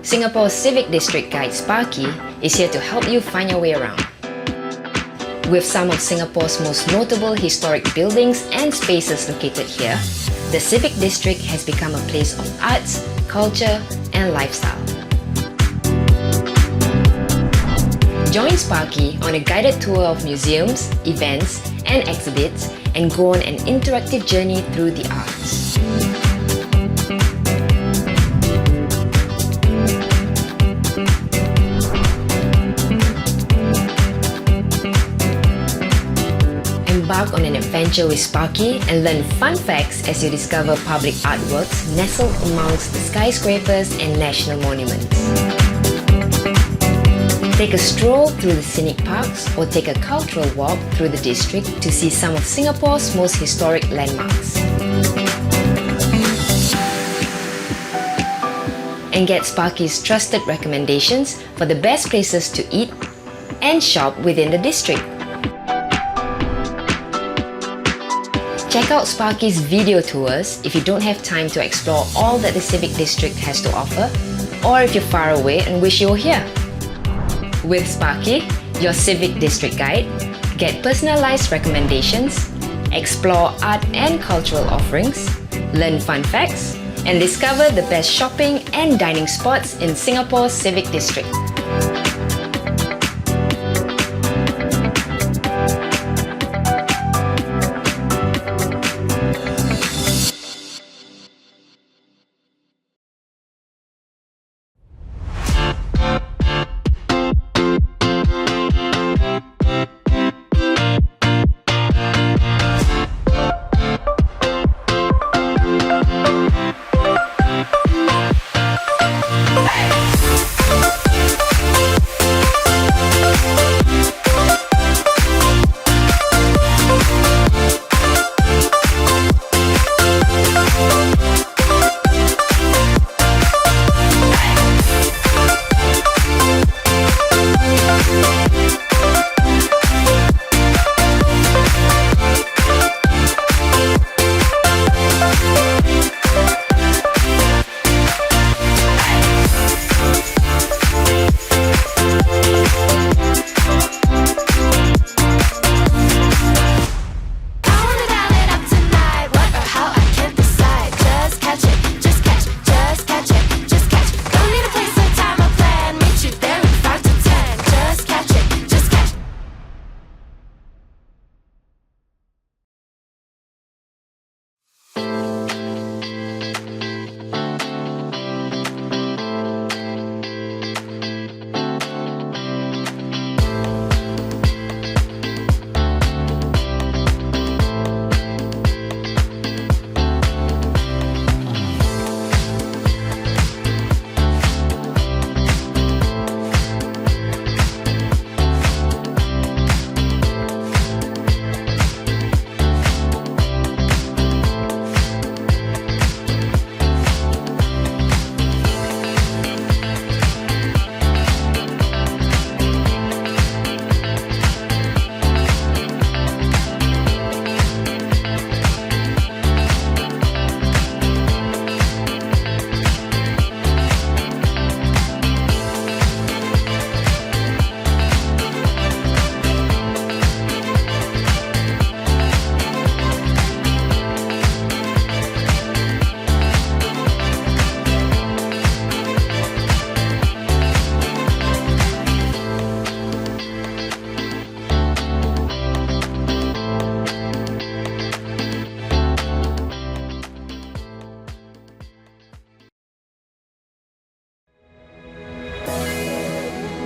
Singapore's Civic District Guide Sparky is here to help you find your way around. With some of Singapore's most notable historic buildings and spaces located here, the Civic District has become a place of arts, culture, and lifestyle. Join Sparky on a guided tour of museums, events, and exhibits, and go on an interactive journey through the arts. Embark on an adventure with Sparky and learn fun facts as you discover public artworks nestled amongst the skyscrapers and national monuments. Take a stroll through the scenic parks or take a cultural walk through the district to see some of Singapore's most historic landmarks. And get Sparky's trusted recommendations for the best places to eat and shop within the district. Check out Sparky's video tours if you don't have time to explore all that the Civic District has to offer, or if you're far away and wish you were here. With Sparky, your Civic District Guide, get personalized recommendations, explore art and cultural offerings, learn fun facts, and discover the best shopping and dining spots in Singapore's Civic District.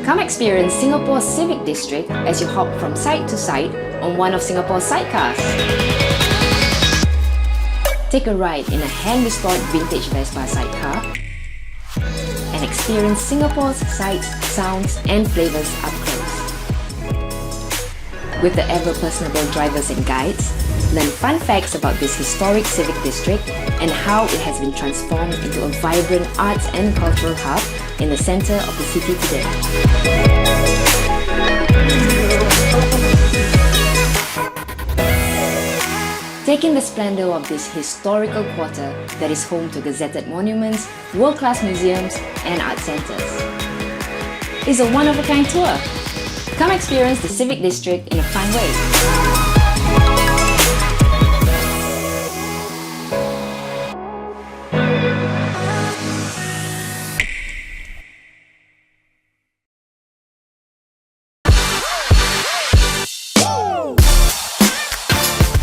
Come experience Singapore's Civic District as you hop from site to site on one of Singapore's sidecars. Take a ride in a hand-restored vintage Vespa sidecar and experience Singapore's sights, sounds and flavours up close. With the ever-personable drivers and guides, learn fun facts about this historic civic district and how it has been transformed into a vibrant arts and cultural hub in the centre of the city today. Take in the splendor of this historical quarter that is home to gazetted monuments, world-class museums, and art centers. It's a one-of-a-kind tour. Come experience the Civic District in a fun way.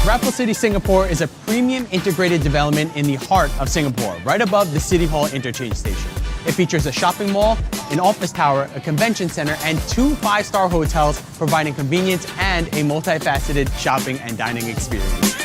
Raffles City, Singapore is a premium integrated development in the heart of Singapore, right above the City Hall interchange station. It features a shopping mall, an office tower, a convention center, and 2 5-star hotels, providing convenience and a multifaceted shopping and dining experience.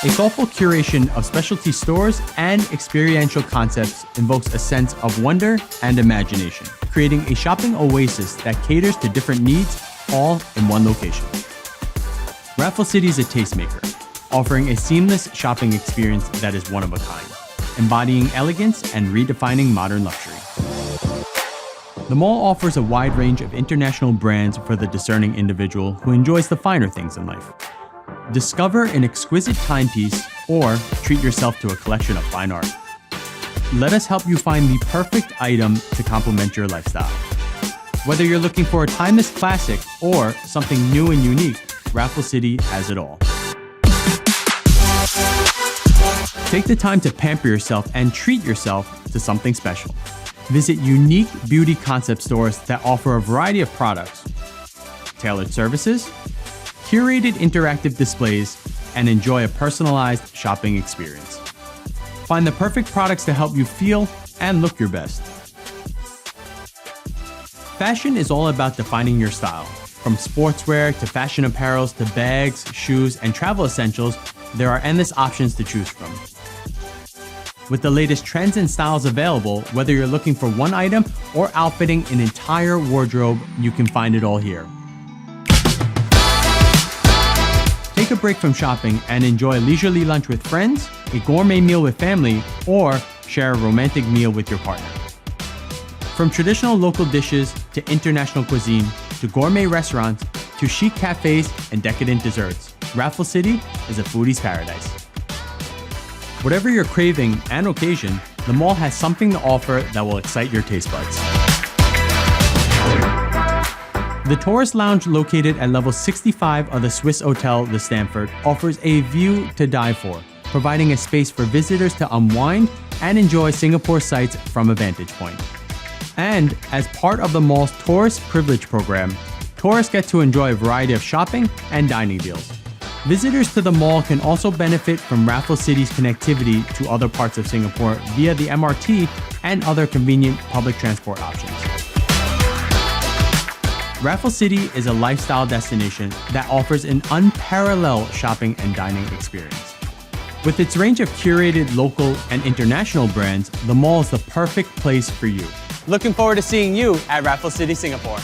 A thoughtful curation of specialty stores and experiential concepts invokes a sense of wonder and imagination, creating a shopping oasis that caters to different needs, all in one location. Raffles City is a tastemaker, offering a seamless shopping experience that is one of a kind, embodying elegance and redefining modern luxury. The mall offers a wide range of international brands for the discerning individual who enjoys the finer things in life. Discover an exquisite timepiece or treat yourself to a collection of fine art. Let us help you find the perfect item to complement your lifestyle. Whether you're looking for a timeless classic or something new and unique, Raffles City has it all. Take the time to pamper yourself and treat yourself to something special. Visit unique beauty concept stores that offer a variety of products, tailored services, curated interactive displays, and enjoy a personalized shopping experience. Find the perfect products to help you feel and look your best. Fashion is all about defining your style. From sportswear to fashion apparels to bags, shoes, and travel essentials, there are endless options to choose from. With the latest trends and styles available, whether you're looking for one item or outfitting an entire wardrobe, you can find it all here. Take a break from shopping and enjoy a leisurely lunch with friends, a gourmet meal with family, or share a romantic meal with your partner. From traditional local dishes to international cuisine, to gourmet restaurants, to chic cafes and decadent desserts, Raffles City is a foodie's paradise. Whatever your craving and occasion, the mall has something to offer that will excite your taste buds. The Tourist Lounge, located at level 65 of the Swiss Hotel The Stanford, offers a view to die for, providing a space for visitors to unwind and enjoy Singapore sights from a vantage point. And as part of the mall's Tourist Privilege program, tourists get to enjoy a variety of shopping and dining deals. Visitors to the mall can also benefit from Raffles City's connectivity to other parts of Singapore via the MRT and other convenient public transport options. Raffles City is a lifestyle destination that offers an unparalleled shopping and dining experience. With its range of curated local and international brands, the mall is the perfect place for you. Looking forward to seeing you at Raffles City, Singapore.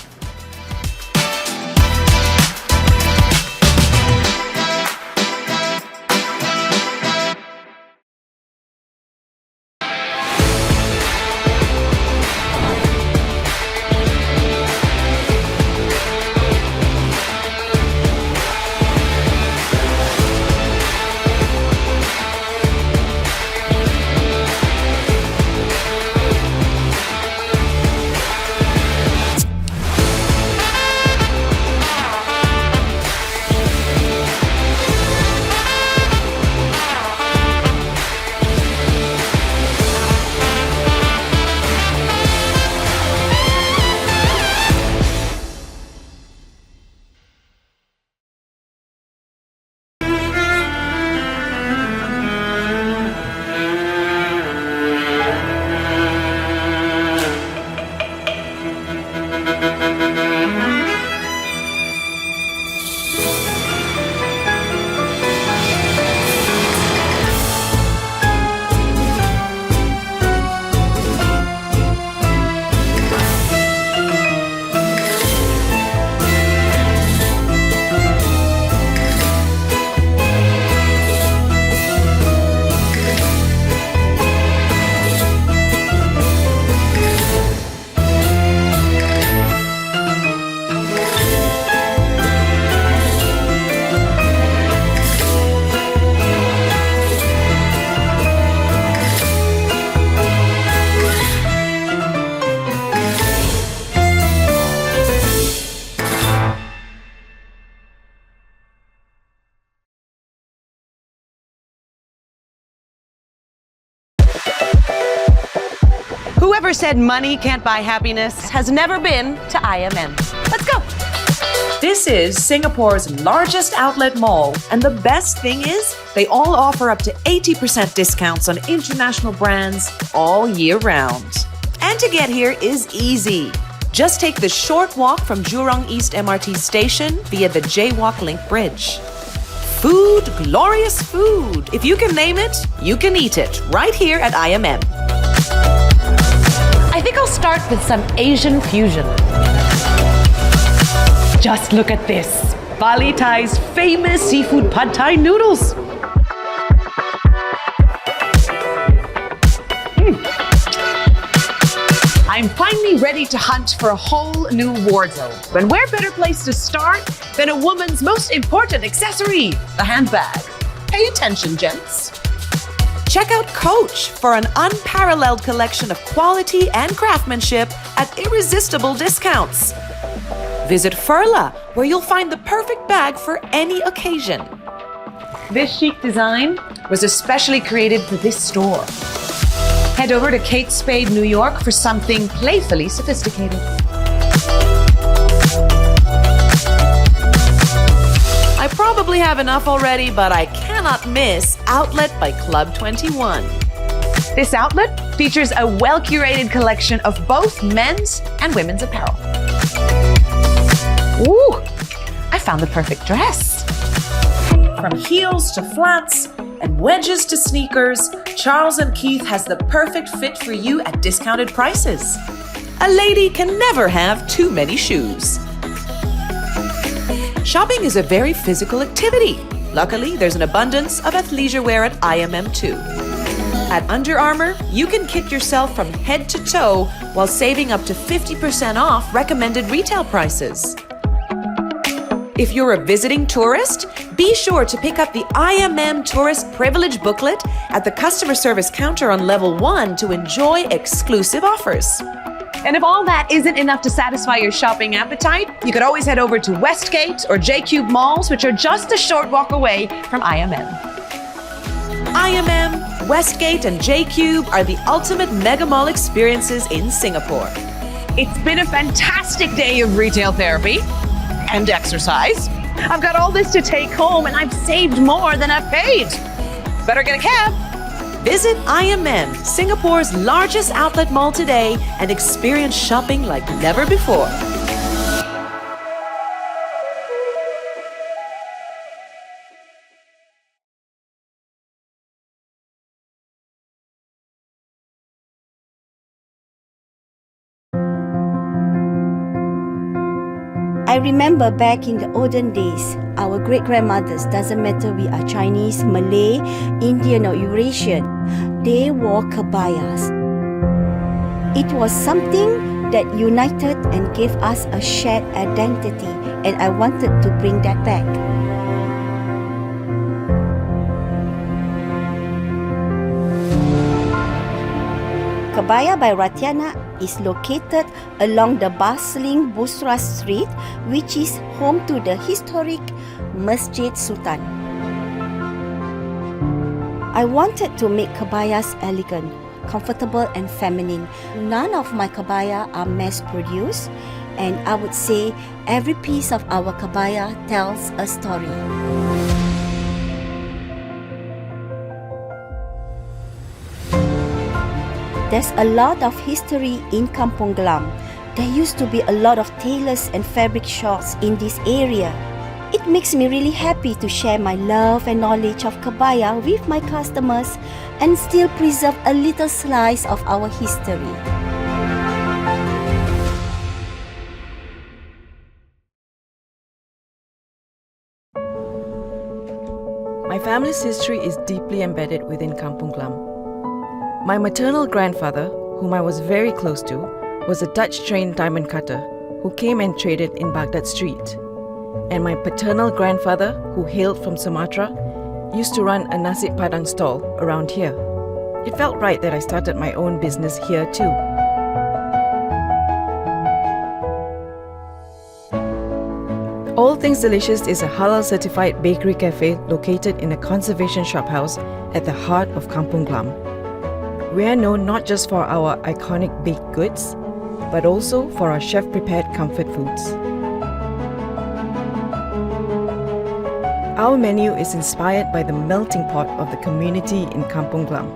Whoever said money can't buy happiness has never been to IMM. Let's go. This is Singapore's largest outlet mall, and the best thing is they all offer up to 80% discounts on international brands all year round. And to get here is easy. Just take the short walk from Jurong East MRT station via the Jaywalk Link Bridge. Food, glorious food. If you can name it, you can eat it right here at IMM. I think I'll start with some Asian fusion. Just look at this. Bali Thai's famous seafood pad thai noodles. I'm finally ready to hunt for a whole new wardrobe. And where better place to start than a woman's most important accessory, the handbag. Pay attention, gents. Check out Coach for an unparalleled collection of quality and craftsmanship at irresistible discounts. Visit Furla, where you'll find the perfect bag for any occasion. This chic design was especially created for this store. Head over to Kate Spade, New York for something playfully sophisticated. I probably have enough already, but I cannot miss Outlet by Club 21. This outlet features a well-curated collection of both men's and women's apparel. Ooh, I found the perfect dress. From heels to flats and wedges to sneakers, Charles & Keith has the perfect fit for you at discounted prices. A lady can never have too many shoes. Shopping is a very physical activity. Luckily, there's an abundance of athleisure wear at IMM too. At Under Armour, you can kit yourself from head to toe while saving up to 50% off recommended retail prices. If you're a visiting tourist, be sure to pick up the IMM Tourist Privilege booklet at the customer service counter on level 1 to enjoy exclusive offers. And if all that isn't enough to satisfy your shopping appetite, you could always head over to Westgate or J-Cube malls, which are just a short walk away from IMM. IMM, Westgate, and J-Cube are the ultimate mega mall experiences in Singapore. It's been a fantastic day of retail therapy and exercise. I've got all this to take home and I've saved more than I've paid. Better get a cab. Visit IMM, Singapore's largest outlet mall today, and experience shopping like never before. I remember back in the olden days, our great-grandmothers, doesn't matter we are Chinese, Malay, Indian or Eurasian, they wore kebayas. It was something that united and gave us a shared identity, and I wanted to bring that back. Kebaya by Ratiana is located along the bustling Busra Street, which is home to the historic Masjid Sultan. I wanted to make kebayas elegant, comfortable and feminine. None of my kebaya are mass-produced, and I would say every piece of our kebaya tells a story. There's a lot of history in Kampung Glam. There used to be a lot of tailors and fabric shops in this area. It makes me really happy to share my love and knowledge of kebaya with my customers and still preserve a little slice of our history. My family's history is deeply embedded within Kampung Glam. My maternal grandfather, whom I was very close to, was a Dutch-trained diamond cutter who came and traded in Baghdad Street. And my paternal grandfather, who hailed from Sumatra, used to run a nasi padang stall around here. It felt right that I started my own business here too. All Things Delicious is a halal-certified bakery cafe located in a conservation shophouse at the heart of Kampung Glam. We are known not just for our iconic baked goods, but also for our chef-prepared comfort foods. Our menu is inspired by the melting pot of the community in Kampung Glam.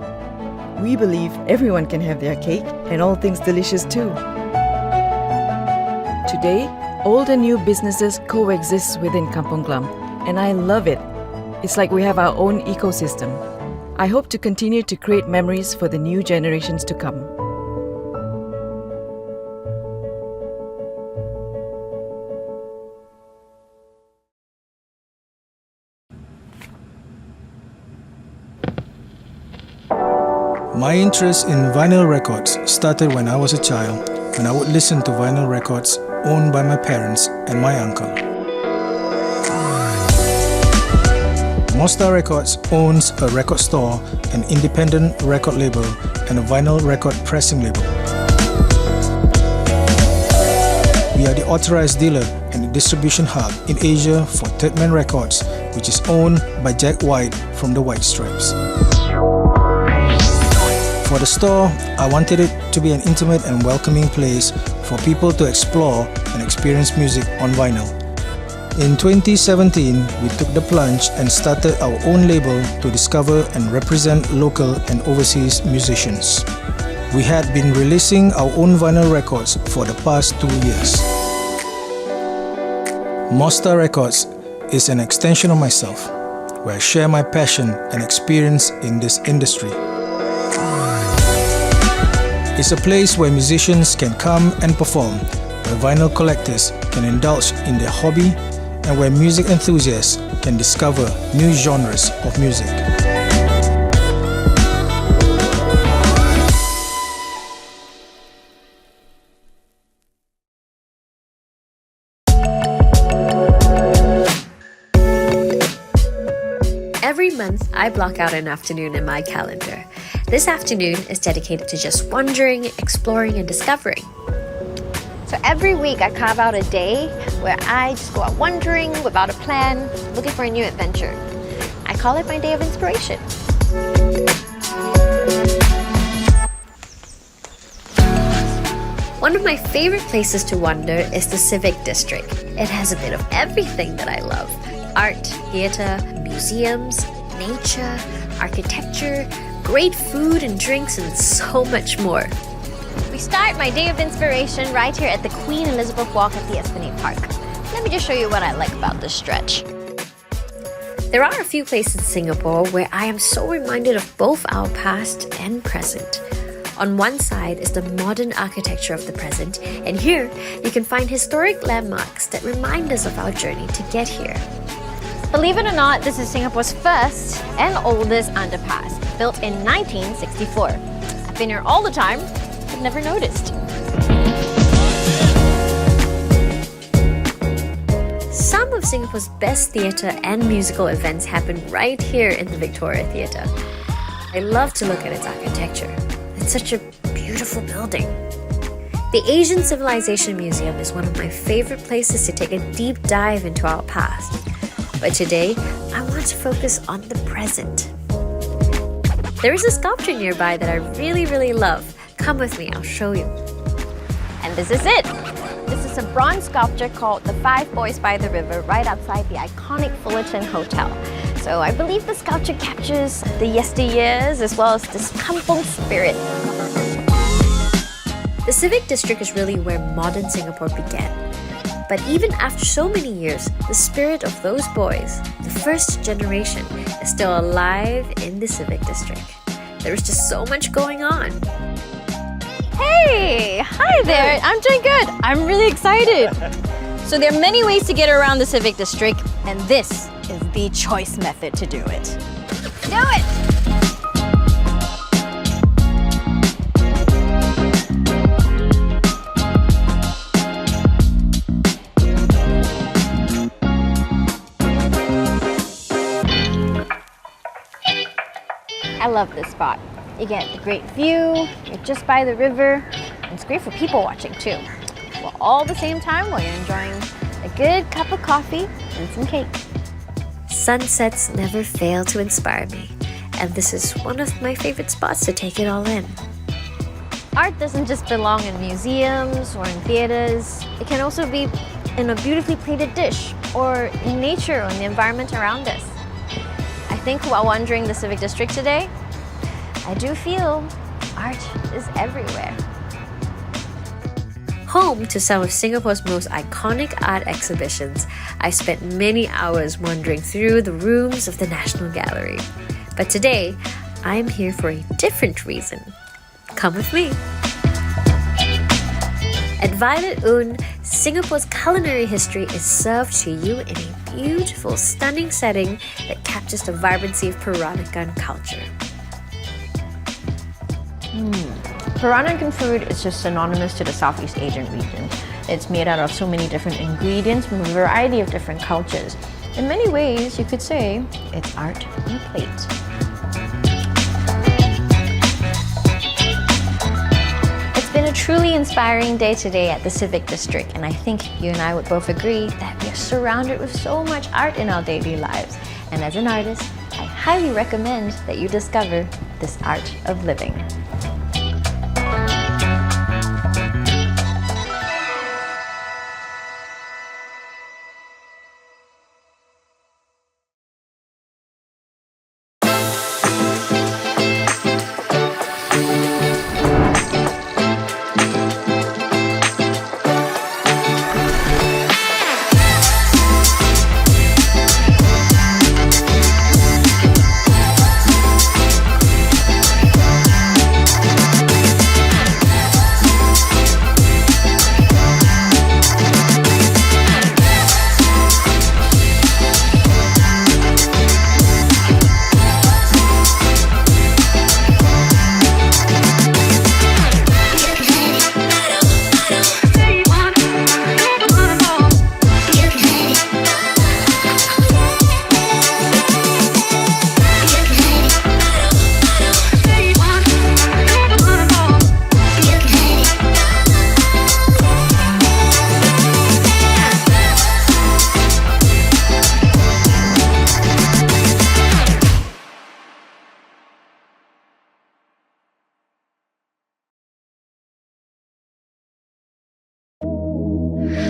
We believe everyone can have their cake and all things delicious too. Today, old and new businesses coexist within Kampung Glam, and I love it. It's like we have our own ecosystem. I hope to continue to create memories for the new generations to come. My interest in vinyl records started when I was a child, when I would listen to vinyl records owned by my parents and my uncle. Mostar Records owns a record store, an independent record label, and a vinyl record pressing label. We are the authorized dealer and the distribution hub in Asia for Third Man Records, which is owned by Jack White from the White Stripes. For the store, I wanted it to be an intimate and welcoming place for people to explore and experience music on vinyl. In 2017, we took the plunge and started our own label to discover and represent local and overseas musicians. We had been releasing our own vinyl records for the past 2 years. Mostar Records is an extension of myself, where I share my passion and experience in this industry. It's a place where musicians can come and perform, where vinyl collectors can indulge in their hobby, and where music enthusiasts can discover new genres of music. Every month, I block out an afternoon in my calendar. This afternoon is dedicated to just wandering, exploring, and discovering. So every week I carve out a day where I just go out wandering without a plan, looking for a new adventure. I call it my day of inspiration. One of my favorite places to wander is the Civic District. It has a bit of everything that I love: art, theatre, museums, nature, architecture, great food and drinks, and so much more. We start my day of inspiration right here at the Queen Elizabeth Walk at the Esplanade Park. Let me just show you what I like about this stretch. There are a few places in Singapore where I am so reminded of both our past and present. On one side is the modern architecture of the present, and here you can find historic landmarks that remind us of our journey to get here. Believe it or not, this is Singapore's first and oldest underpass, built in 1964. I've been here all the time, but never noticed. Some of Singapore's best theatre and musical events happen right here in the Victoria Theatre. I love to look at its architecture. It's such a beautiful building. The Asian Civilization Museum is one of my favorite places to take a deep dive into our past. But today, I want to focus on the present. There is a sculpture nearby that I really love. Come with me, I'll show you. And this is it. This is a bronze sculpture called The Five Boys by the River right outside the iconic Fullerton Hotel. So I believe the sculpture captures the yesteryears as well as this kampung spirit. The Civic District is really where modern Singapore began. But even after so many years, the spirit of those boys, the first generation, is still alive in the Civic District. There is just so much going on. Hey! Hi there! I'm doing good! I'm really excited! So there are many ways to get around the Civic District, and this is the choice method to do it. Do it! I love this spot. You get a great view, you're just by the river, and it's great for people watching too. Well, all at the same time while you're enjoying a good cup of coffee and some cake. Sunsets never fail to inspire me. and this is one of my favorite spots to take it all in. Art doesn't just belong in museums or in theaters. It can also be in a beautifully plated dish or in nature or in the environment around us. I think while wandering the Civic District today, I do feel art is everywhere. Home to some of Singapore's most iconic art exhibitions, I spent many hours wandering through the rooms of the National Gallery. But today, I'm here for a different reason. Come with me. At Violet Oon, Singapore's culinary history is served to you in a beautiful, stunning setting that captures the vibrancy of Peranakan culture. Peranakan food is just synonymous to the Southeast Asian region. It's made out of so many different ingredients from a variety of different cultures. In many ways, you could say it's art on a plate. It's been a truly inspiring day today at the Civic District, and I think you and I would both agree that we are surrounded with so much art in our daily lives. And as an artist, I highly recommend that you discover this art of living.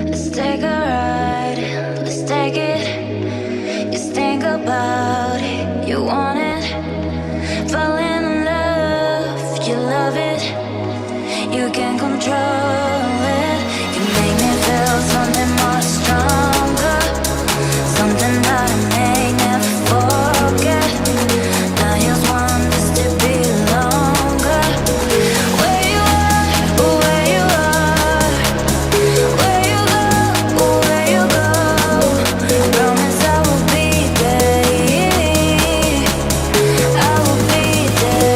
Let's take a ride, let's take it. Just think about it, you want it. Falling in love, you love it. You can control it. You make me feel something more stronger, something that I may never forget. I just want this to be longer. Where you are, where you are, where you go, where you go. Promise I will be there. I will be there.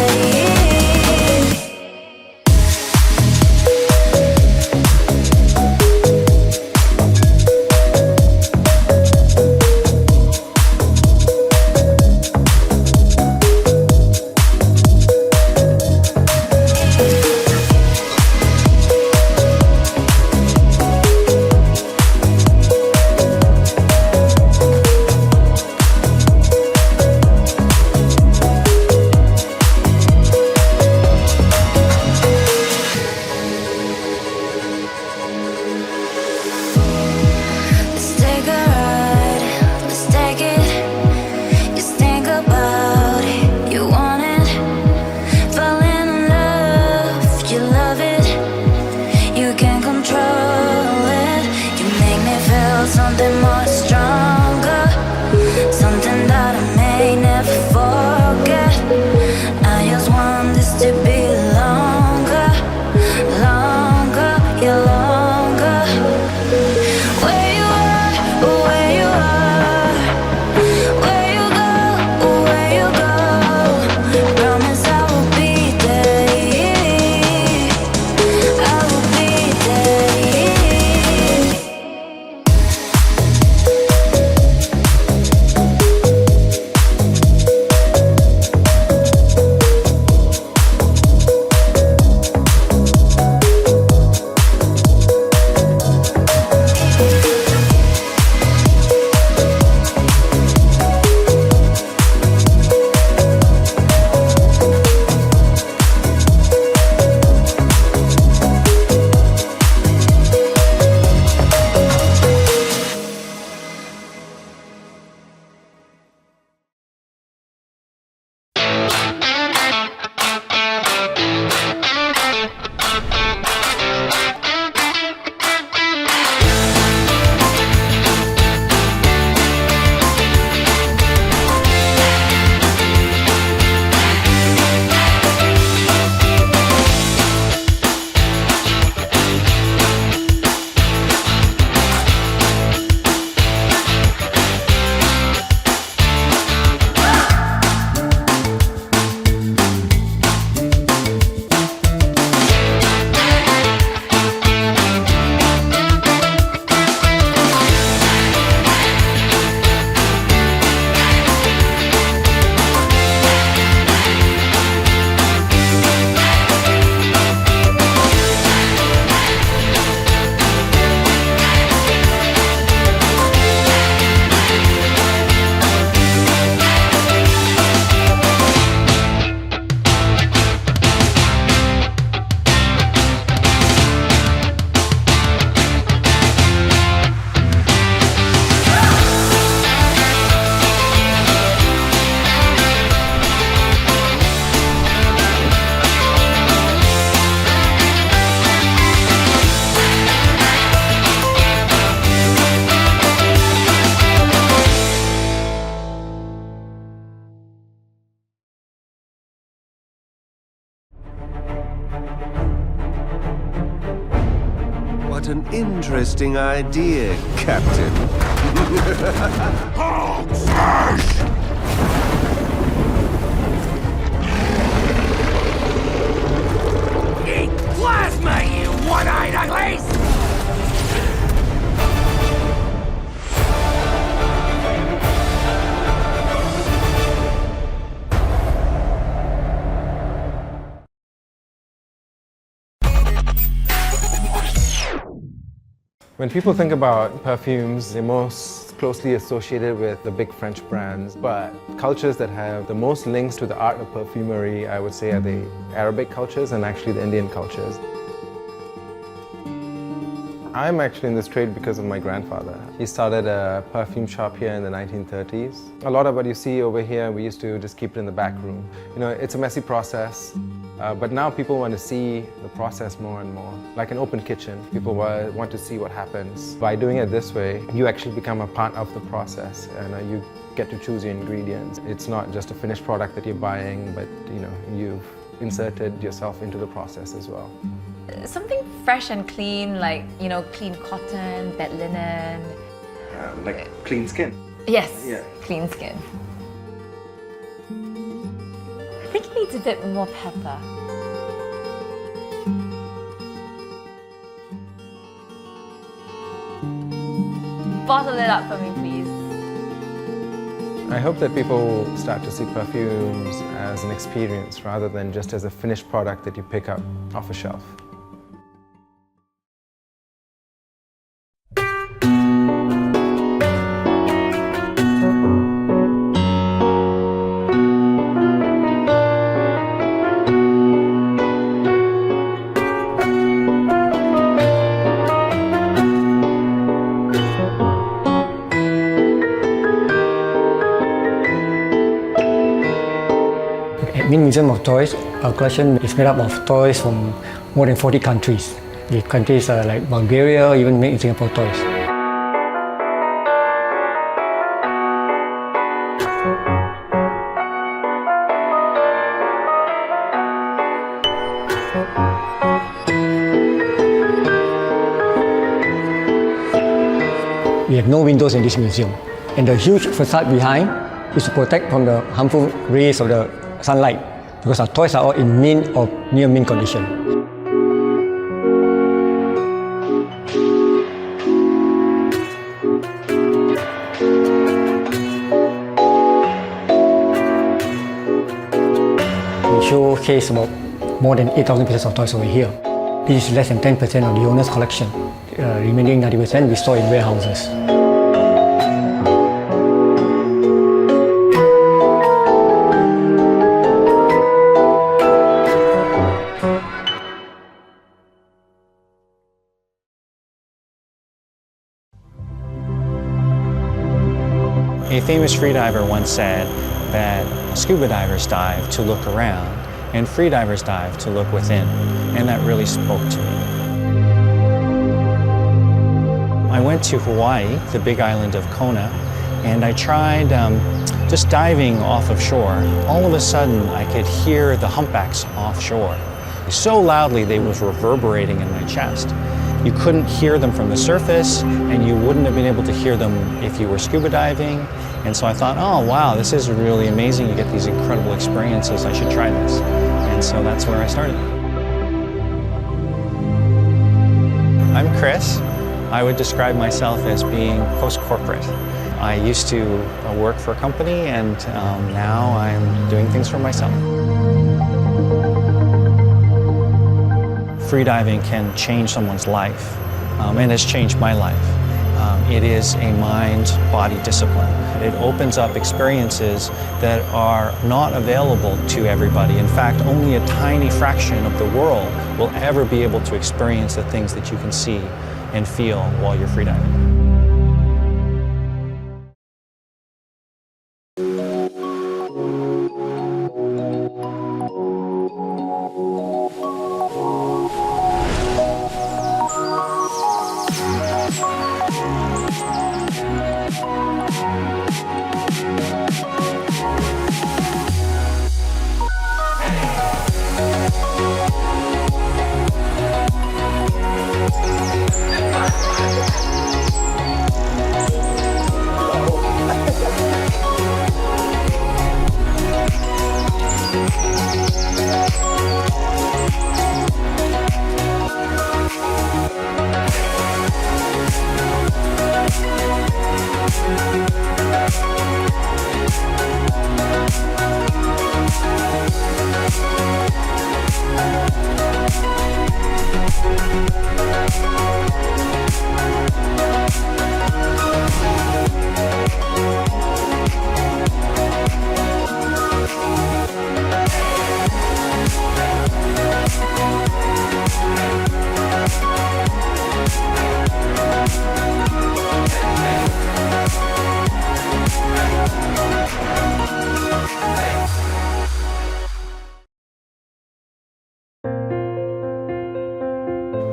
What an interesting idea, Captain. Hulk smash! Eat plasma, you one-eyed uglies! When people think about perfumes, they're most closely associated with the big French brands, but cultures that have the most links to the art of perfumery, I would say, are the Arabic cultures and actually the Indian cultures. I'm actually in this trade because of my grandfather. He started a perfume shop here in the 1930s. A lot of what you see over here, we used to just keep it in the back room. You know, it's a messy process. But now people want to see the process more and more. Like an open kitchen, people want to see what happens. By doing it this way, you actually become a part of the process and you get to choose your ingredients. It's not just a finished product that you're buying, but you've inserted yourself into the process as well. Something fresh and clean, like, clean cotton, bed linen. Like clean skin. Yes, Yeah. clean skin. I think it needs a bit more pepper. Bottle it up for me, please. I hope that people start to see perfumes as an experience rather than just as a finished product that you pick up off a shelf. Admin Museum of Toys, our collection is made up of toys from more than 40 countries. The countries like Bulgaria even make in Singapore toys. We have no windows in this museum, and the huge facade behind is to protect from the harmful rays of the sunlight, because our toys are all in mint or near mint condition. We showcase about more than 8,000 pieces of toys over here. This is less than 10% of the owner's collection. Remaining 90% we store in warehouses. A famous freediver once said that scuba divers dive to look around and freedivers dive to look within, and that really spoke to me. I went to Hawaii, the big island of Kona, and I tried just diving off of shore. All of a sudden, I could hear the humpbacks offshore. So loudly, they was reverberating in my chest. You couldn't hear them from the surface, and you wouldn't have been able to hear them if you were scuba diving. And so I thought, oh wow, this is really amazing. You get these incredible experiences. I should try this. And so that's where I started. I'm Chris. I would describe myself as being post-corporate. I used to work for a company, and now I'm doing things for myself. Freediving can change someone's life, and has changed my life. It is a mind-body discipline. It opens up experiences that are not available to everybody. In fact, only a tiny fraction of the world will ever be able to experience the things that you can see and feel while you're freediving.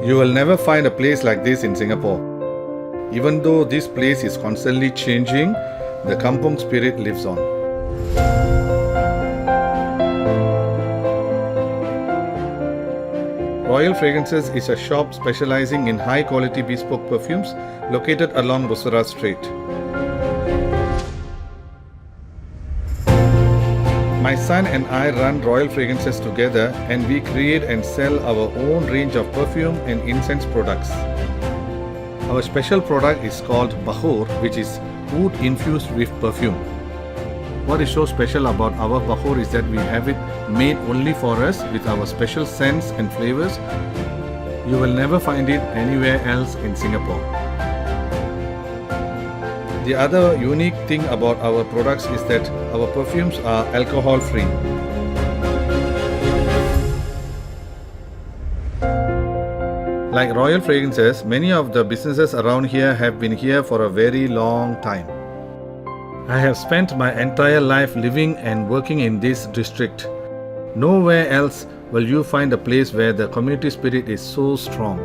You will never find a place like this in Singapore. Even though this place is constantly changing, the kampung spirit lives on. Royal Fragrances is a shop specializing in high quality bespoke perfumes located along Bussorah Street. My son and I run Royal Fragrances together, and we create and sell our own range of perfume and incense products. Our special product is called Bahur, which is wood infused with perfume. What is so special about our Bahur is that we have it made only for us with our special scents and flavors. You will never find it anywhere else in Singapore. The other unique thing about our products is that our perfumes are alcohol free. Like Royal Fragrances, many of the businesses around here have been here for a very long time. I have spent my entire life living and working in this district. Nowhere else will you find a place where the community spirit is so strong.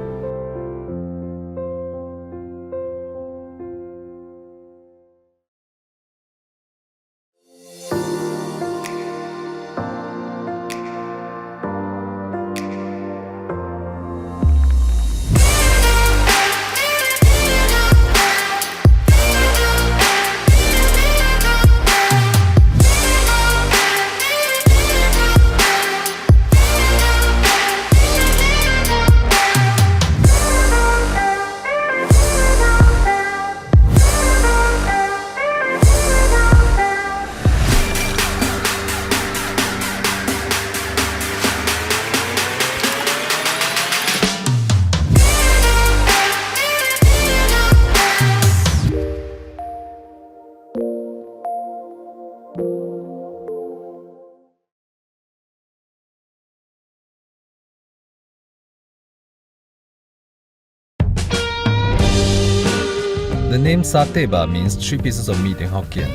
The name satay ba means 3 pieces of meat in Hokkien.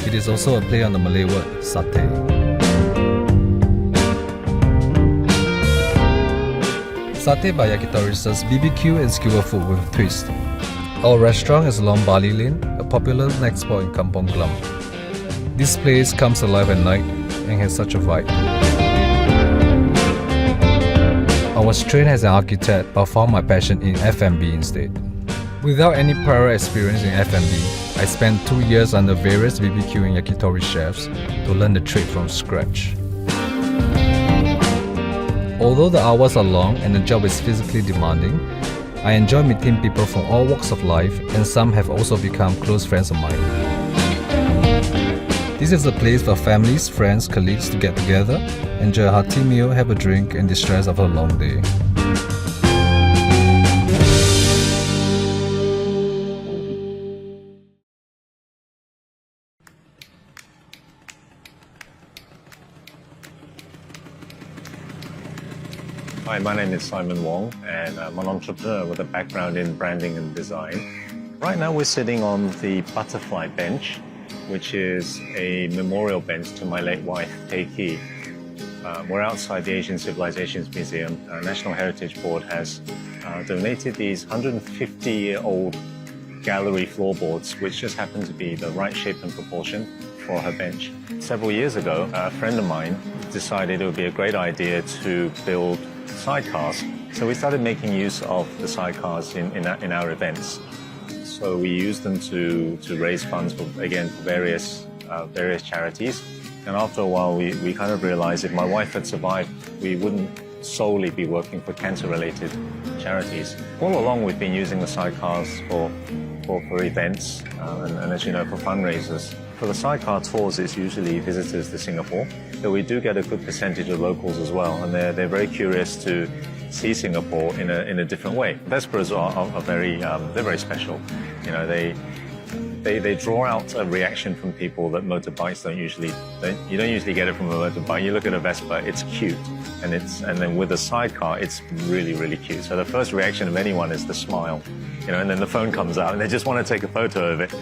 It is also a play on the Malay word satay. Satay by Yakitori serves BBQ and skewer food with a twist. Our restaurant is along Bali Lane, a popular night spot in Kampong Glam. This place comes alive at night and has such a vibe. I was trained as an architect but found my passion in F&B instead. Without any prior experience in F&B, I spent 2 years under various BBQ and yakitori chefs to learn the trade from scratch. Although the hours are long and the job is physically demanding, I enjoy meeting people from all walks of life, and some have also become close friends of mine. This is a place for families, friends, colleagues to get together, enjoy a hearty meal, have a drink, and distress after a long day. Hi, my name is Simon Wong, and I'm an entrepreneur with a background in branding and design. Right now we're sitting on the Butterfly Bench, which is a memorial bench to my late wife, Pei Ki. We're outside the Asian Civilizations Museum. Our National Heritage Board has donated these 150-year-old gallery floorboards, which just happen to be the right shape and proportion for her bench. Several years ago, a friend of mine decided it would be a great idea to build sidecars. So we started making use of the sidecars in our events. So we used them to raise funds for, again, for various charities. And after a while, we kind of realized if my wife had survived, we wouldn't solely be working for cancer-related charities. All along, we've been using the sidecars for events and as you know, for fundraisers. For the sidecar tours, it's usually visitors to Singapore, but we do get a good percentage of locals as well, and they're very curious to see Singapore in a different way. Vespas are very they're very special. You know, they draw out a reaction from people that motorbikes you don't usually get it from a motorbike. You look at a Vespa, it's cute, and then with a sidecar, it's really, really cute. So the first reaction of anyone is the smile, you know, and then the phone comes out and they just want to take a photo of it.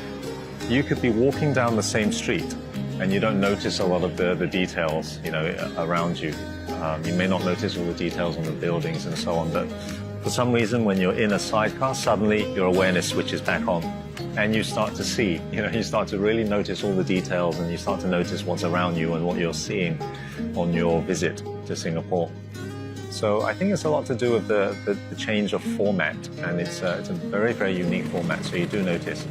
You could be walking down the same street and you don't notice a lot of the details, you know, around you. You may not notice all the details on the buildings and so on, but for some reason, when you're in a sidecar, suddenly your awareness switches back on. And you start to see, you know, you start to really notice all the details, and you start to notice what's around you and what you're seeing on your visit to Singapore. So I think it's a lot to do with the change of format, and it's a very, very unique format, so you do notice.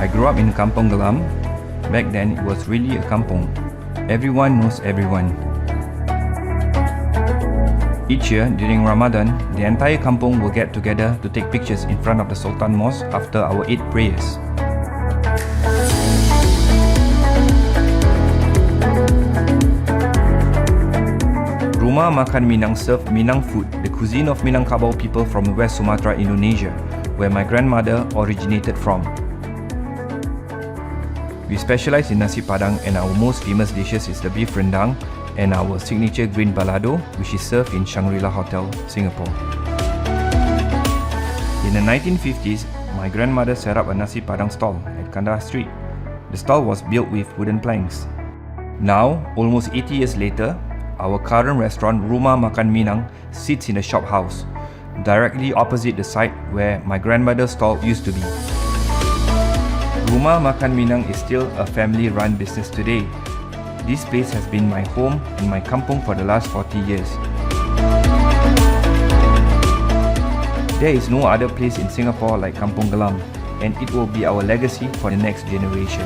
I grew up in Kampung Glam. Back then, it was really a kampung. Everyone knows everyone. Each year, during Ramadan, the entire kampung will get together to take pictures in front of the Sultan Mosque after our 8 prayers. Rumah Makan Minang served Minang food, the cuisine of Minangkabau people from West Sumatra, Indonesia, where my grandmother originated from. We specialize in nasi padang, and our most famous dishes is the beef rendang, and our signature green balado, which is served in Shangri-La Hotel, Singapore. In the 1950s, my grandmother set up a nasi padang stall at Kandahar Street. The stall was built with wooden planks. Now, almost 80 years later, our current restaurant Rumah Makan Minang sits in the shop house, directly opposite the site where my grandmother's stall used to be. Rumah Makan Minang is still a family-run business today. This place has been my home and my kampung for the last 40 years. There is no other place in Singapore like Kampung Glam, and it will be our legacy for the next generation.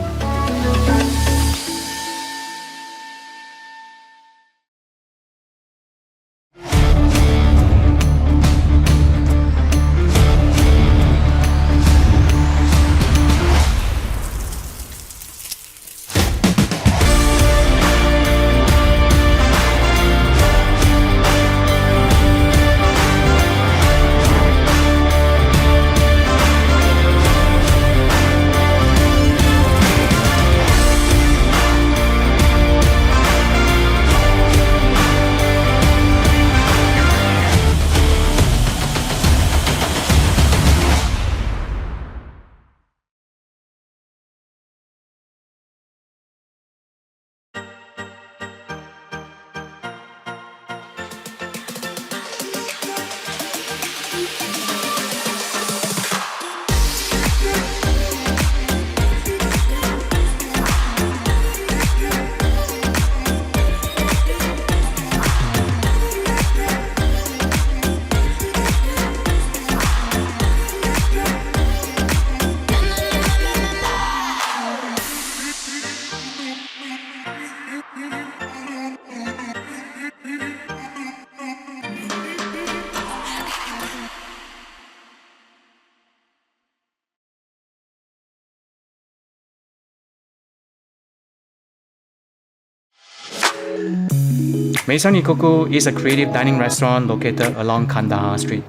Maison Ikkoku is a creative dining restaurant located along Kandahar Street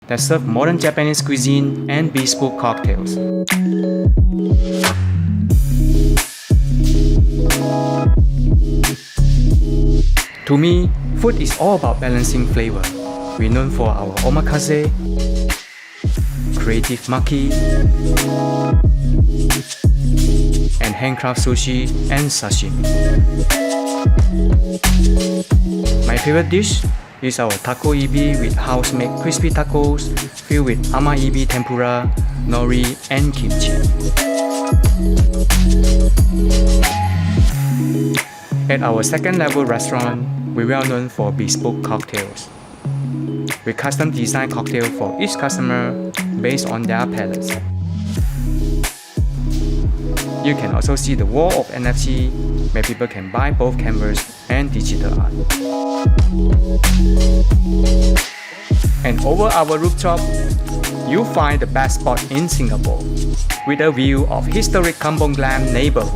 that serves modern Japanese cuisine and bespoke cocktails. To me, food is all about balancing flavor. We're known for our omakase, creative maki, and handcraft sushi and sashimi. My favorite dish is our taco ibi with house-made crispy tacos filled with ama ibi tempura, nori, and kimchi. At our second level restaurant, we're well known for bespoke cocktails. We custom design cocktails for each customer based on their palates. You can also see the wall of NFT where people can buy both canvas and digital art. And over our rooftop, you'll find the best spot in Singapore with a view of historic Kampung Glam neighborhood.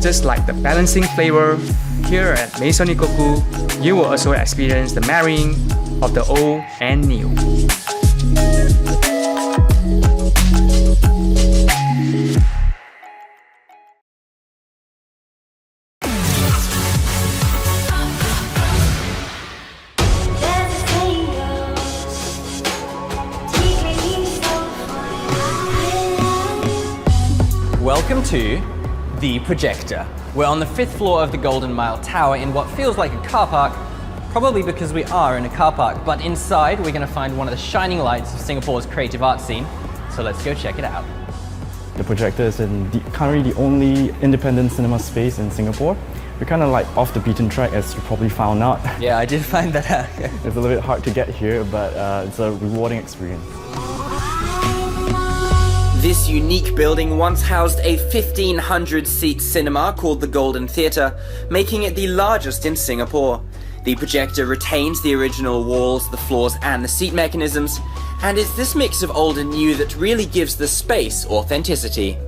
Just like the balancing flavor, here at Maison Ikkoku, you will also experience the marrying of the old and new. Welcome to The Projector. We're on the 5th floor of the Golden Mile Tower in what feels like a car park, probably because we are in a car park, but inside we're going to find one of the shining lights of Singapore's creative art scene, so let's go check it out. The Projector is currently the only independent cinema space in Singapore. We're kind of like off the beaten track, as you probably found out. Yeah, I did find that out. It's a little bit hard to get here, but it's a rewarding experience. This unique building once housed a 1,500-seat cinema called the Golden Theatre, making it the largest in Singapore. The projector retains the original walls, the floors and the seat mechanisms, and it's this mix of old and new that really gives the space authenticity.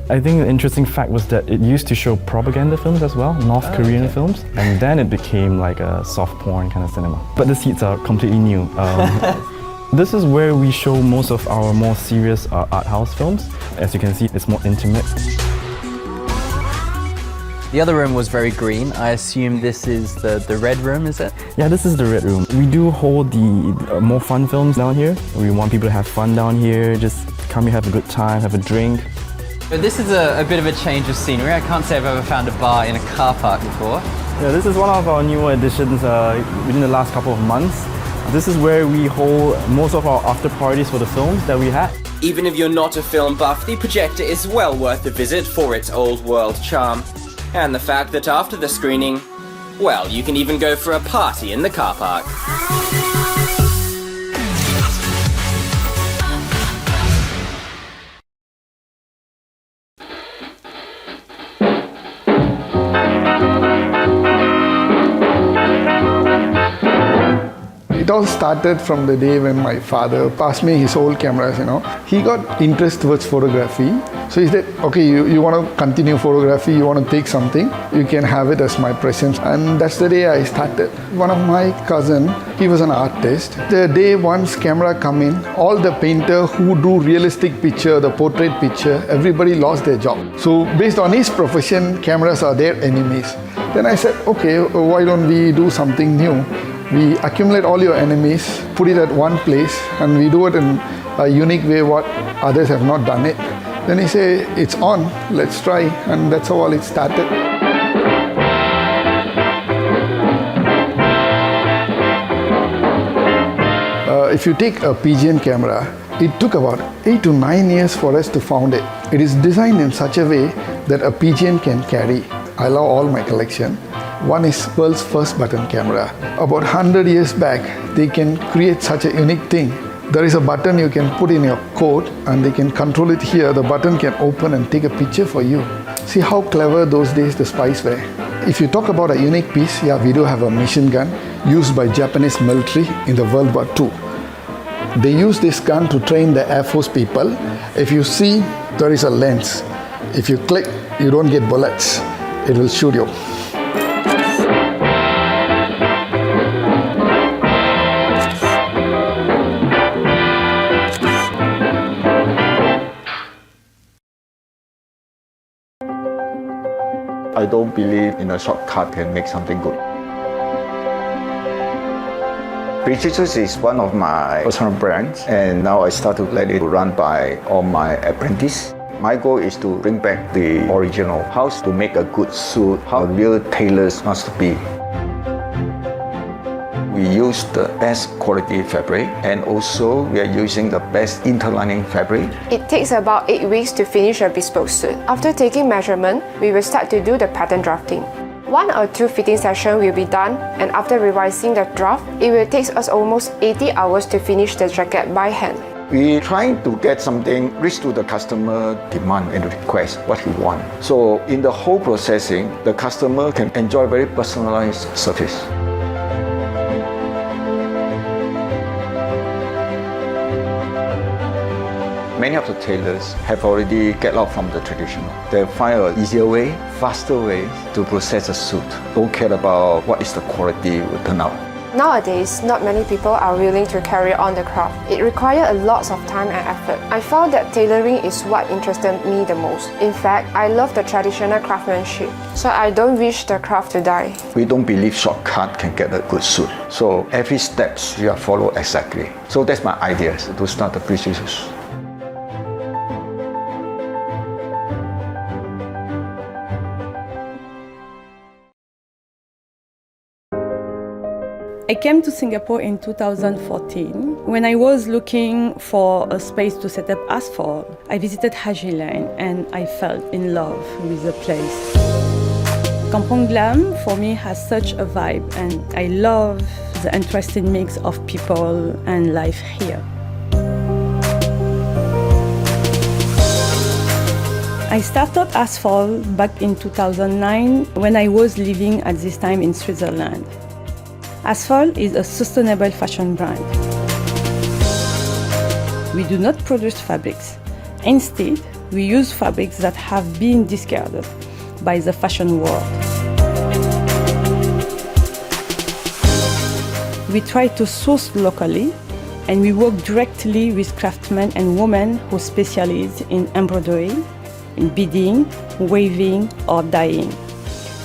I think the interesting fact was that it used to show propaganda films as well, North Korean films, and then it became like a soft porn kind of cinema. But the seats are completely new. This is where we show most of our more serious art house films. As you can see, it's more intimate. The other room was very green. I assume this is the red room, is it? Yeah, this is the red room. We do hold the more fun films down here. We want people to have fun down here, just come here, have a good time, have a drink. But this is a bit of a change of scenery. I can't say I've ever found a bar in a car park before. Yeah, this is one of our newer additions within the last couple of months. This is where we hold most of our after parties for the films that we had. Even if you're not a film buff, the projector is well worth a visit for its old world charm. And the fact that after the screening, well, you can even go for a party in the car park. It all started from the day when my father passed me his old cameras, He got interest towards photography. So he said, okay, you want to continue photography, you want to take something, you can have it as my present. And that's the day I started. One of my cousin, he was an artist. The day once camera come in, all the painter who do realistic picture, the portrait picture, everybody lost their job. So based on his profession, cameras are their enemies. Then I said, okay, why don't we do something new? We accumulate all your enemies, put it at one place, and we do it in a unique way what others have not done it. Then he said, it's on, let's try, and that's how all it started. If you take a Pigeon camera, it took about 8 to 9 years for us to found it. It is designed in such a way that a Pigeon can carry. I love all my collection. One is world's first button camera. About 100 years back, they can create such a unique thing. There is a button you can put in your coat and they can control it here. The button can open and take a picture for you. See how clever those days the spies were. If you talk about a unique piece, yeah, we do have a machine gun used by Japanese military in the World War II. They use this gun to train the Air Force people. If you see, there is a lens. If you click, you don't get bullets. It will shoot you. I don't believe in a shortcut can make something good. Precious is one of my personal brands, and now I start to let it run by all my apprentices. My goal is to bring back the original, how to make a good suit, how real tailors must be. We use the best quality fabric, and also we are using the best interlining fabric. It takes about 8 weeks to finish a bespoke suit. After taking measurement, we will start to do the pattern drafting. 1 or 2 fitting sessions will be done, and after revising the draft, it will take us almost 80 hours to finish the jacket by hand. We're trying to get something reach to the customer demand and request what he wants. So in the whole processing, the customer can enjoy very personalized service. Many of the tailors have already get out from the traditional. They find an easier way, faster way to process a suit. Don't care about what is the quality will turn out. Nowadays, not many people are willing to carry on the craft. It requires a lot of time and effort. I found that tailoring is what interested me the most. In fact, I love the traditional craftsmanship, so I don't wish the craft to die. We don't believe shortcut can get a good suit. So every steps you have follow exactly. So that's my idea to start the Precious. I came to Singapore in 2014. When I was looking for a space to set up Asphalt, I visited Haji Lane and I fell in love with the place. Kampong Glam for me has such a vibe, and I love the interesting mix of people and life here. I started Asphalt back in 2009 when I was living at this time in Switzerland. Asphalt is a sustainable fashion brand. We do not produce fabrics. Instead, we use fabrics that have been discarded by the fashion world. We try to source locally, and we work directly with craftsmen and women who specialize in embroidery, in beading, weaving, or dyeing.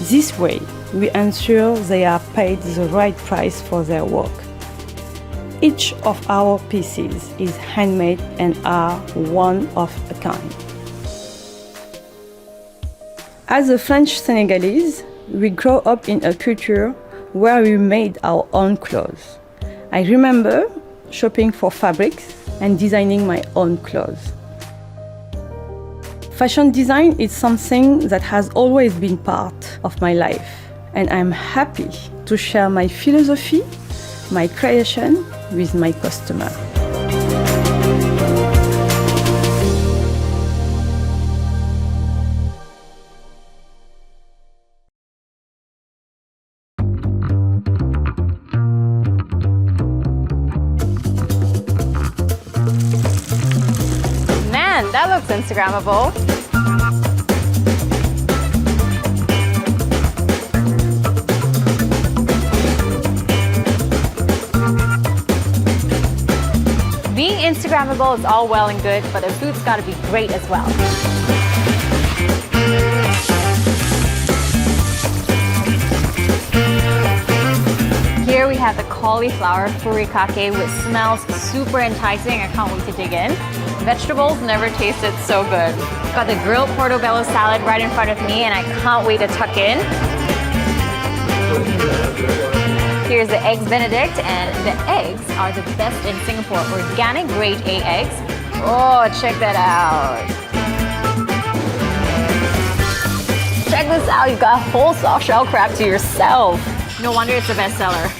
This way, we ensure they are paid the right price for their work. Each of our pieces is handmade and are one of a kind. As a French Senegalese, we grow up in a culture where we made our own clothes. I remember shopping for fabrics and designing my own clothes. Fashion design is something that has always been part of my life, and I'm happy to share my philosophy, my creation with my customer. Man, that looks Instagrammable. Being Instagrammable is all well and good, but the food's gotta be great as well. Here we have the cauliflower furikake, which smells super enticing. I can't wait to dig in. Vegetables never tasted so good. Got the grilled portobello salad right in front of me, and I can't wait to tuck in. Here's the eggs Benedict, and the eggs are the best in Singapore. Organic grade A eggs. Oh, check that out. Check this out, you've got a whole soft shell crab to yourself. No wonder it's a bestseller.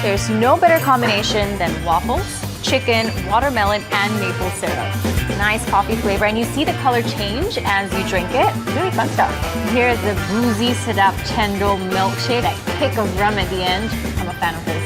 There's no better combination than waffles, chicken, watermelon, and maple syrup. Nice coffee flavor, and you see the color change as you drink it. Really fun stuff. Here's the boozy sedap chendol milkshake. That kick of rum at the end. I'm a fan of this.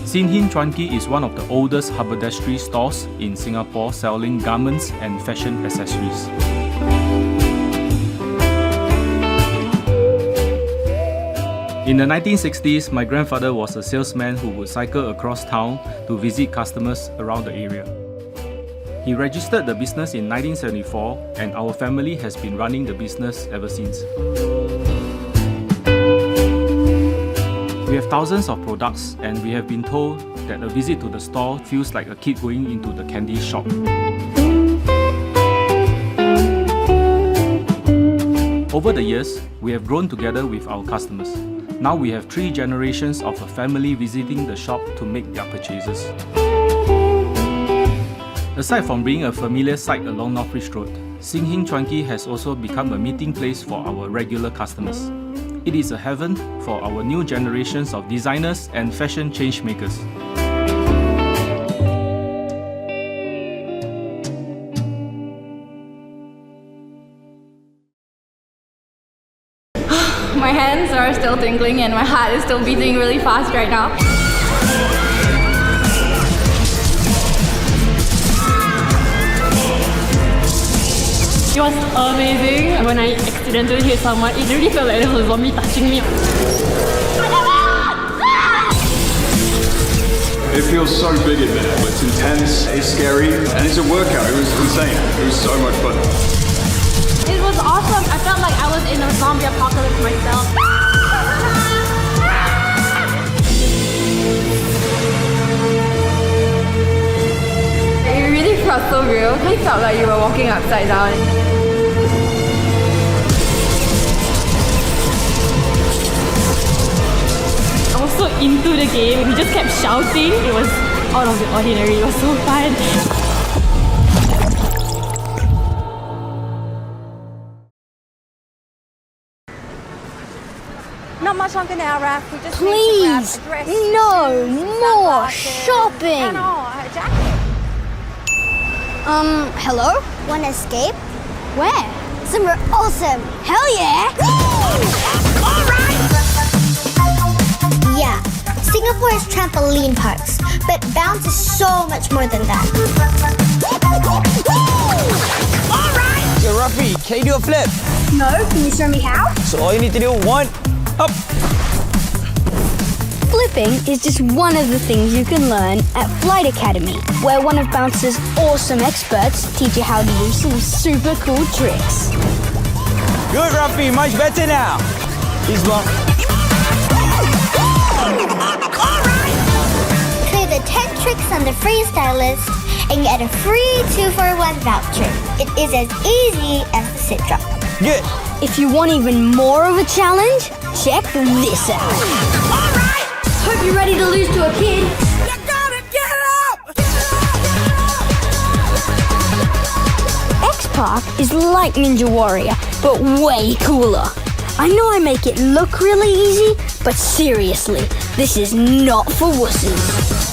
Sin Hin Chuan Ki is one of the oldest haberdashery stores in Singapore selling garments and fashion accessories. In the 1960s, my grandfather was a salesman who would cycle across town to visit customers around the area. He registered the business in 1974, and our family has been running the business ever since. We have thousands of products, and we have been told that a visit to the store feels like a kid going into the candy shop. Over the years, we have grown together with our customers. Now we have 3 generations of a family visiting the shop to make their purchases. Aside from being a familiar sight along North Bridge Road, Sing Hing Chuan Kee has also become a meeting place for our regular customers. It is a heaven for our new generations of designers and fashion change makers. My hands are still tingling and my heart is still beating really fast right now. It was amazing. When I accidentally hit someone, it really felt like there was a zombie touching me. It feels so big in there, but it's intense, it's scary, and it's a workout. It was insane. It was so much fun. It was awesome. I felt like I was in a zombie apocalypse myself. It really felt so real. It felt like you were walking upside down. I was so into the game. We just kept shouting. It was out of the ordinary. It was so fun. Not much longer now, Raph. We just Please, need to grab a dress, no shoes, more sunglasses, shopping. and a jacket. Hello? Wanna escape? Where? Somewhere awesome. Hell yeah! Alright! Yeah, Singapore has trampoline parks, but bounce is so much more than that. Alright! Yo, Rafi, can you do a flip? No, can you show me how? So all you need to do, one, up. Flipping is just one of the things you can learn at Flight Academy, where one of Bounce's awesome experts teach you how to do some super cool tricks. Good, Rafi, much better now. He's one. Clear the 10 tricks on the freestyle list and get a free 2-for-1 voucher. It is as easy as the sit drop. Good. If you want even more of a challenge, check this out. Alright! Hope you're ready to lose to a kid. You gotta get up! X-Park is like Ninja Warrior, but way cooler. I know I make it look really easy, but seriously, this is not for wusses.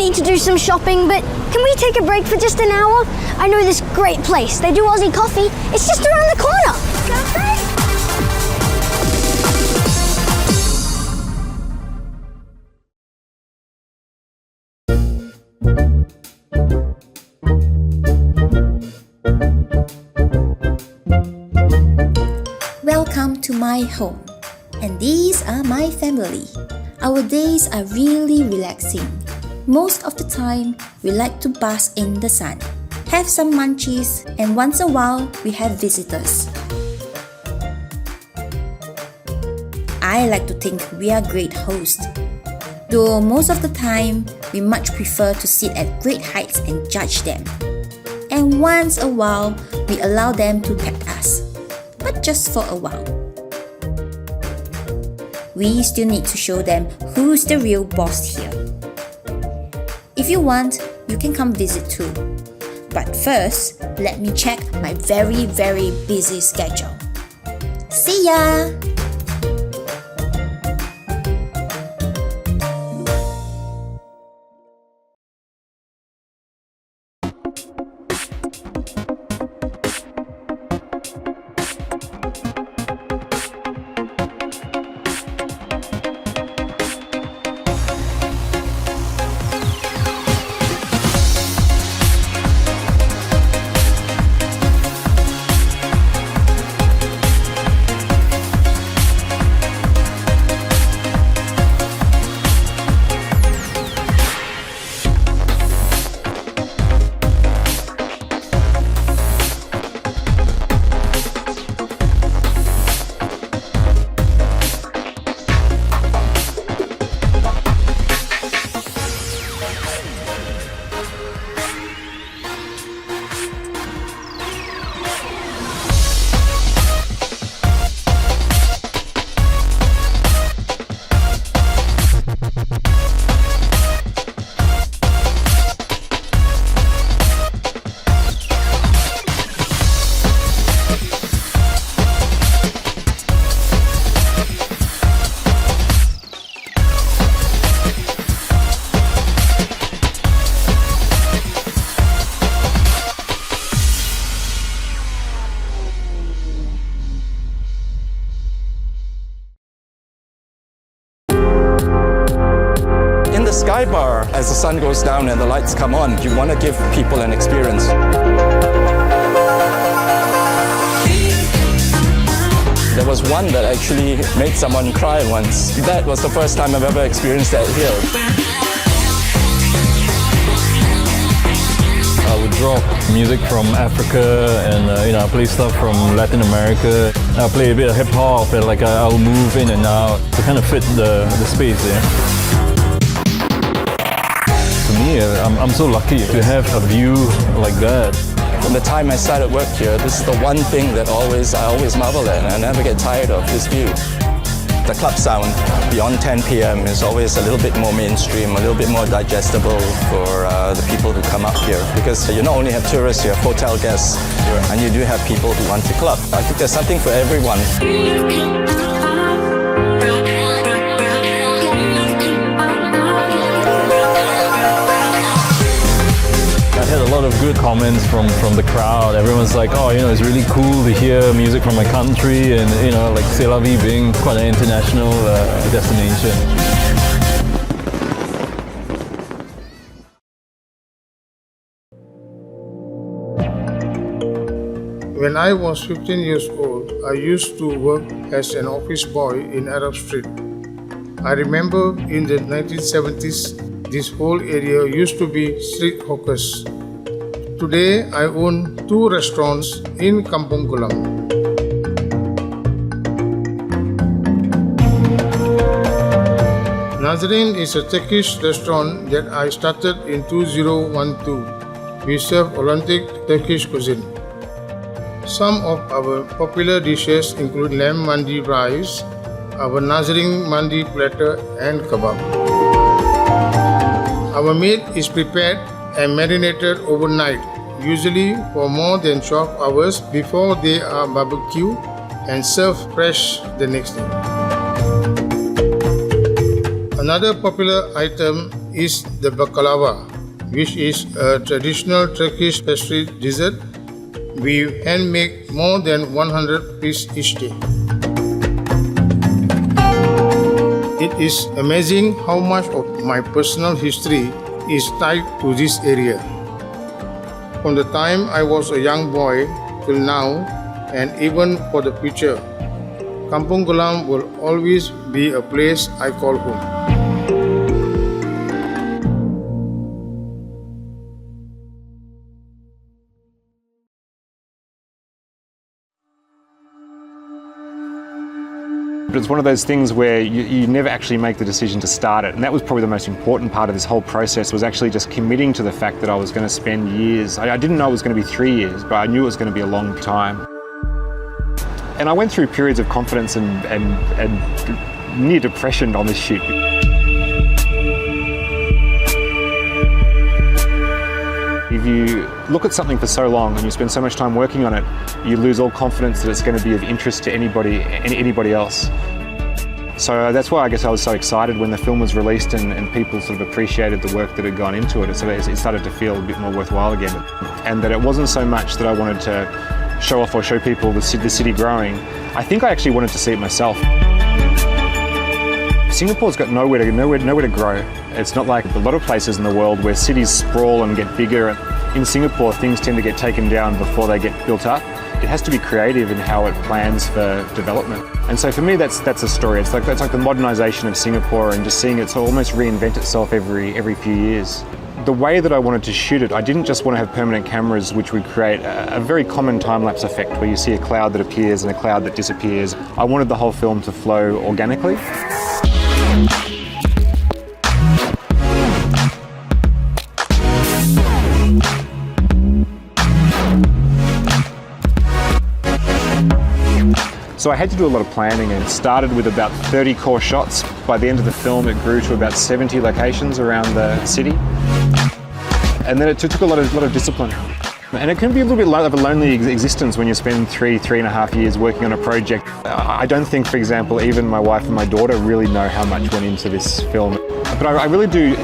To do some shopping, but can we take a break for just an hour? I know this great place. They do Aussie coffee. It's just around the corner. Welcome to my home, and these are my family. Our days are really relaxing. Most of the time, we like to bask in the sun, have some munchies, and once a while, we have visitors. I like to think we are great hosts, though most of the time, we much prefer to sit at great heights and judge them. And once a while, we allow them to pet us, but just for a while. We still need to show them who's the real boss here. If you want, you can come visit too. But first, let me check my very, very busy schedule. See ya! Sky Bar, as the sun goes down and the lights come on, you want to give people an experience. There was one that actually made someone cry once. That was the first time I've ever experienced that here. I would drop music from Africa and I play stuff from Latin America. I play a bit of hip hop and I'll move in and out to kind of fit the space there. For me, I'm so lucky to have a view like that. From the time I started work here, this is the one thing that I always marvel at, and I never get tired of this view. The club sound beyond 10 p.m. is always a little bit more mainstream, a little bit more digestible for the people who come up here. Because you not only have tourists, you have hotel guests, and you do have people who want to club. I think there's something for everyone. I had a lot of good comments from the crowd. Everyone's like, oh, it's really cool to hear music from my country, and C'est La Vie being quite an international destination. When I was 15 years old, I used to work as an office boy in Arab Street. I remember in the 1970s, this whole area used to be street hawkers. Today, I own 2 restaurants in Kampung Glam. Nazarene is a Turkish restaurant that I started in 2012. We serve authentic Turkish cuisine. Some of our popular dishes include lamb mandi rice, our Nazarene mandi platter, and kebab. Our meat is prepared and marinated overnight, usually for more than 12 hours before they are barbecued and served fresh the next day. Another popular item is the baklava, which is a traditional Turkish pastry dessert. We handmake more than 100 pieces each day. It is amazing how much of my personal history is tied to this area. From the time I was a young boy till now, and even for the future, Kampung Glam will always be a place I call home. But it's one of those things where you never actually make the decision to start it. And that was probably the most important part of this whole process, was actually just committing to the fact that I was going to spend years. I didn't know it was going to be 3 years, but I knew it was going to be a long time. And I went through periods of confidence and near depression on this shoot. If you look at something for so long and you spend so much time working on it, you lose all confidence that it's going to be of interest to anybody else. So that's why I guess I was so excited when the film was released and people sort of appreciated the work that had gone into it. So it started to feel a bit more worthwhile again. And that it wasn't so much that I wanted to show off or show people the city growing. I think I actually wanted to see it myself. Singapore's got nowhere to grow. It's not like a lot of places in the world where cities sprawl and get bigger. In Singapore, things tend to get taken down before they get built up. It has to be creative in how it plans for development. And so for me, that's a story. It's like the modernisation of Singapore and just seeing it almost reinvent itself every few years. The way that I wanted to shoot it, I didn't just want to have permanent cameras which would create a very common time-lapse effect where you see a cloud that appears and a cloud that disappears. I wanted the whole film to flow organically. So I had to do a lot of planning, and it started with about 30 core shots. By the end of the film, it grew to about 70 locations around the city. And then it took a lot of discipline. And it can be a little bit of a lonely existence when you spend 3.5 years working on a project. I don't think, for example, even my wife and my daughter really know how much went into this film. But I really do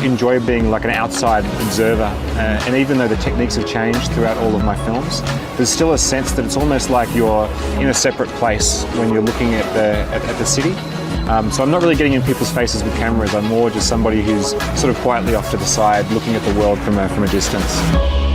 enjoy being like an outside observer. And even though the techniques have changed throughout all of my films, there's still a sense that it's almost like you're in a separate place when you're looking at the city. So I'm not really getting in people's faces with cameras. I'm more just somebody who's sort of quietly off to the side, looking at the world from a distance.